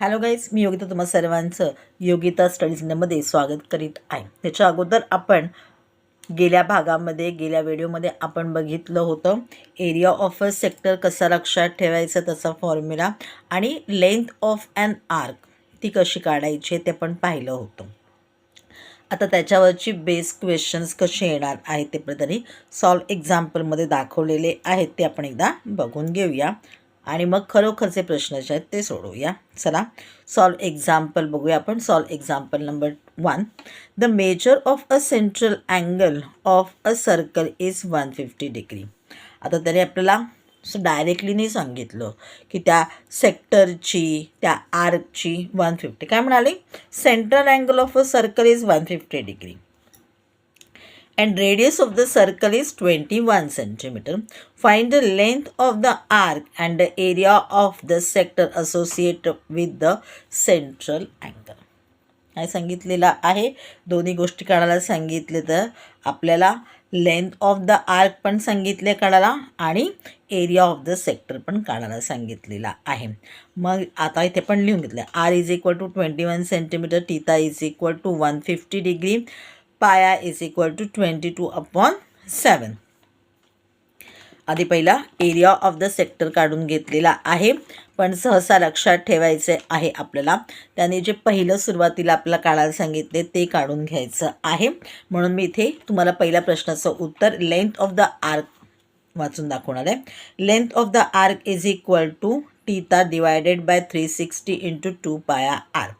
Hello guys, मी योगिता तुम्हा सर्वांचं योगिता स्टडीजमध्ये स्वागत करीत आहे. त्याच्या अगोदर आपण गेल्या व्हिडिओमध्ये आपण बघितलं होतं एरिया ऑफ अ सेक्टर कसा लक्षात ठेवायचा, त्याचा फॉर्म्युला आणि लेंथ ऑफ ॲन आर्क ती कशी काढायची ते पण पाहिलं होतं. आता त्याच्यावरची बेस क्वेश्चन्स कसे येणार आहेत ते प्रतरी सॉल्व एक्झाम्पलमध्ये दाखवलेले आहेत, ते आपण एकदा बघून घेऊया आणि मग खरोखरचे प्रश्न जे आहेत ते सोडवूया. चला सॉल्व एक्झाम्पल बघूया आपण. Solve example number 1. The measure of a central angle of a circle is 150 degree. आता तरी आपल्याला डायरेक्टली नाही सांगितलं की त्या सेक्टरची त्या आर्कची 150 काय म्हणाले, central angle of a circle is 150 degree and radius of the circle is 21 centimeter. Find the length of the arc and the area of the sector associated with the central angle. काय सांगितलेलं आहे, दोन्ही गोष्टी काढायला सांगितले तर आपल्याला length of the arc पण सांगितले काढायला आणि एरिया ऑफ द सेक्टर पण काढायला सांगितलेला आहे. मग आता इथे पण लिहून घेतलं, R is equal to 21 centimetre, theta is equal to 150 degree, pi is equal to 22/7. आधी पहिला एरिया ऑफ द सेक्टर काढून घेतलेला आहे, पण सहसा लक्षात ठेवायचे आहे आपल्याला. त्याने जे पहिलं सुरुवातीला आपल्याला काढायला सांगितले ते काढून घ्यायचं आहे. म्हणून मी इथे तुम्हाला पहिल्या प्रश्नाचं उत्तर लेंथ ऑफ द आर्क वाचून दाखवणार आहे. Length of the arc is equal to theta divided by 360 into 2 pi R.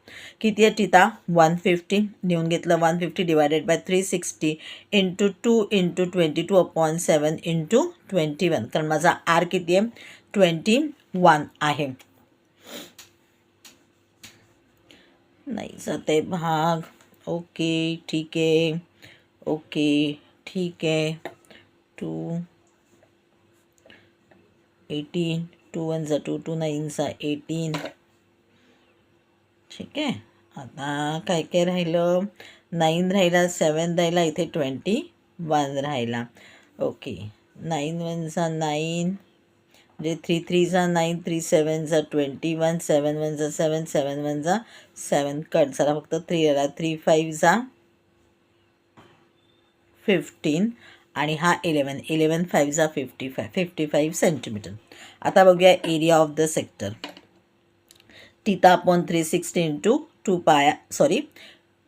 किती आहे थीटा? 150 लिहून घेतलं. 150 divided by 360 into 2 into 22/7 into 21, कारण माझा आर किती आहे? 21 आहे. नाही जाते भाग. ओके ठीक आहे, ओके ठीक आहे. 2 18, 2 1 जा 2, 2 9 जा 18. ठीक आहे. आता काय काय राहिलं? 9 राहिला, 7 राहिला, इथे 21 राहिला. ओके 9 1 जा 9, म्हणजे 3 3 जा 9, 3 7 जा 21, 7 1 जा 7, 7 1 जा 7, कट झाला, फक्त 3 आला. 3 5 जा 15 आणि हा 11, 11 5 जा 55 सेंटीमीटर. आता बघूया area of the sector. Theta upon 360 into 2 pi, sorry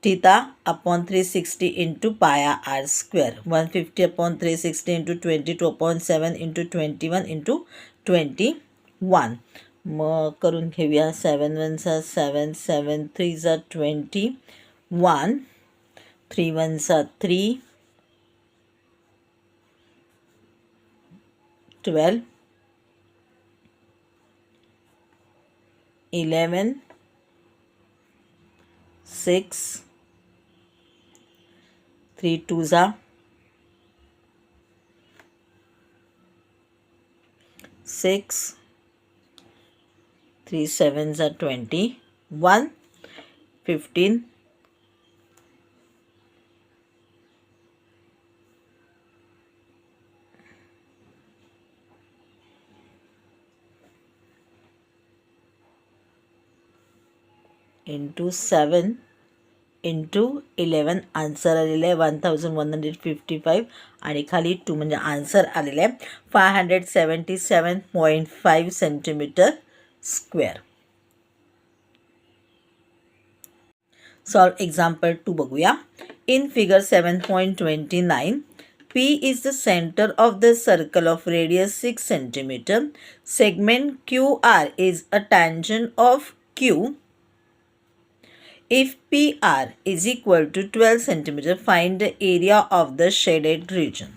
theta upon 360 into pi R square. 150 upon 360 into 22/7 into 21 into 21. मग करून घेऊया. 7 1 जा 7, 7 3 जा 21, 3 1 जा 3, 12, 11, 6, 3 2 जा 6, 3 7 जा 21, 15, इंटू 7 इंटू 11. आन्सर आलेलं आहे 1155 आणि खाली 2 म्हणजे आन्सर आलेलं आहे 577.5 सेंटीमीटर स्क्वेअर. सॉल्व एक्झाम्पल 2 बघूया. In figure 7.29, P is the center of the circle of radius 6 centimeter. Segment QR is a tangent of Q. If PR is equal to 12 centimeter, find the area of the shaded region.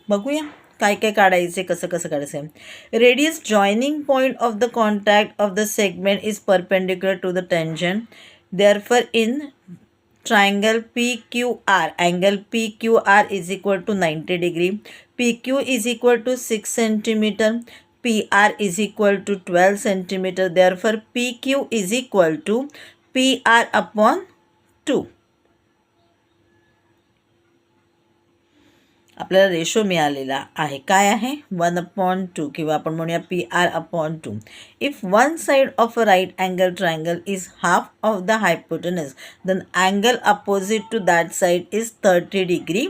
बघूया काय काय काढायचे, कसं कसं काढायचं. Radius joining point of the contact of the segment is perpendicular to the tangent. Therefore in triangle PQR, angle PQR is equal to 90 degree. PQ is equal to 6 centimeter. PR is equal to 12 centimeter. Therefore, PQ is equal to PR upon 2. आपल्याला ratio मिळालेला आहे. काय आहे? 1/2 किंवा आपण म्हणूया PR/2. If one side of a right angle triangle is half of the hypotenuse then angle opposite to that side is 30 degree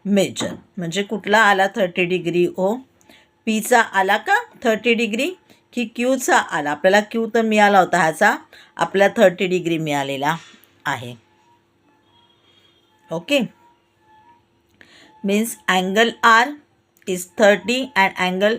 measure. म्हणजे कुठला आला 30 डिग्री ओ? पीचा आला का 30 डिग्री की क्यूचा आला? आपल्याला क्यू तर मिळाला होता, ह्याचा आपल्याला 30 डिग्री मिळालेला आहे. Okay, means angle R is 30 and angle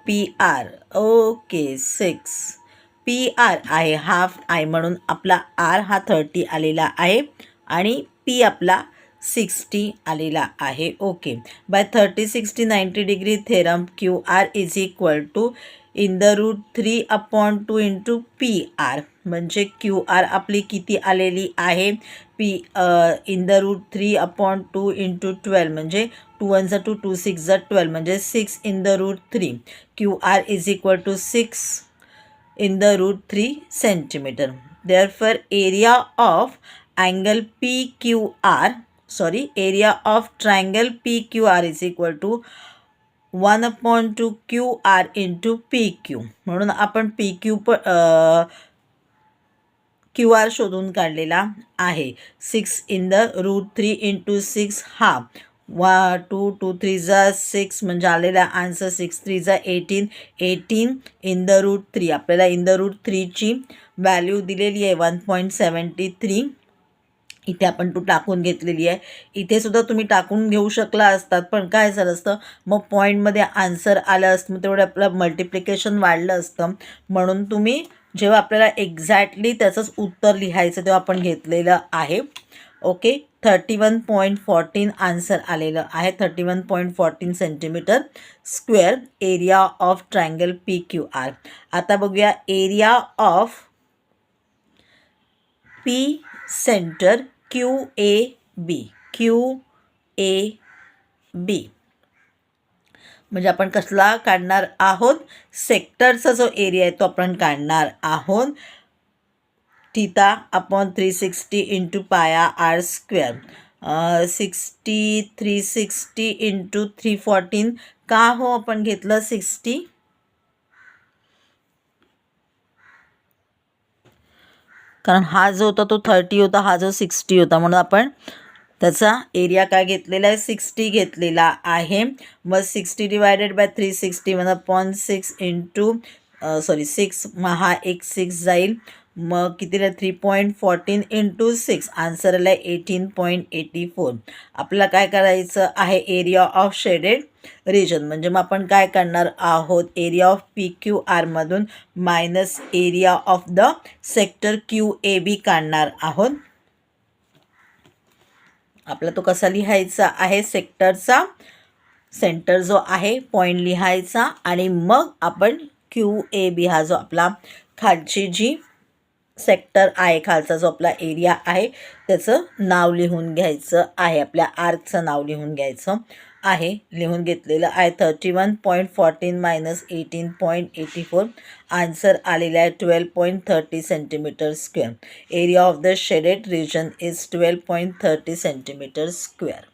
PR okay 6 PR आहे हाफ आहे म्हणून आपला R हा 30 आलेला आहे आणि P आपला 60 आलेला आहे. Okay, by 30 60 90 degree theorem QR is equal to in the root 3/2 into PR. म्हणजे QR आपली किती आलेली आहे? इन द रूट 3/2 इंटू 12 म्हणजे 2 1 2 2 6 12 म्हणजे 6 in the root 3. QR is equal to 6 in the root 3 centimetre. Therefore area of angle area of triangle PQR is equal to 1/2 QR into PQ. म्हणून आपण QR शोधून काढलेला आहे. 6 in the root 3 into 6 half 2 2 3 जा 6 म्हणजे आलेला answer 6 3 जा 18 18 in the root 3. आपल्याला इन द रूट 3ची व्हॅल्यू दिलेली आहे 1.73. इथे आपण टाकून घेतलेली आहे. इथे सुद्धा तुम्ही टाकून घेऊ शकला असतात, पण काय झालं असतं मग पॉईंटमध्ये आन्सर आलं असतं, मग तेवढं आपलं मल्टिप्लिकेशन वाढलं असतं. म्हणून तुम्ही जेव्हा आपल्याला एक्झॅक्टली त्याचंच उत्तर लिहायचं तेव्हा आपण घेतलेलं आहे. ओके, 31.14 आन्सर आलेलं आहे. 31.14 centimetre square area of triangle PQR. आता बघूया area of P centre QAB. म्हणजे आपण कसला काढणार आहोत? सेक्टरचा जो एरिया आहे तो आपण काढणार आहोत. θ/360 इंटू पाया R स्क्वेअर. 360 इंटू 314. का हो आपण घेतलं 60? कारण हा जो होता तो 30 होता, हा जो 60 होता, म्हणून आपण त्याचा एरिया काय घेतलेला आहे? 60 घेतलेला आहे. मग 60 डिवायडेड बाय 360 1/6 इंटू 6 मग हा एक 6 जाईल. मग कितीला 3.14 इंटू 6 आन्सर आला 18.84. आपल्याला काय करायचं आहे? Area of shaded region. म्हणजे मग आपण काय करणार आहोत? एरिया ऑफ PQR मधून minus area of the sector QAB काढणार आहोत. आपला तो कसा लिहायचा आहे? सेक्टरचा सेंटर जो आहे पॉईंट लिहायचा आणि मग आपण QAB हा जो आपला खालची जी सेक्टर आहे, खालचा जो आपला एरिया आहे त्याचं नाव लिहून घ्यायचं आहे. आपल्या आर्कचं नाव लिहून घ्यायचं आहे. लिहून घेतलेलं आहे. 31.14 मायनस 18.84 आन्सर आलेला आहे 12.30 centimetre square. Area of the shaded region is 12.30 centimetre square.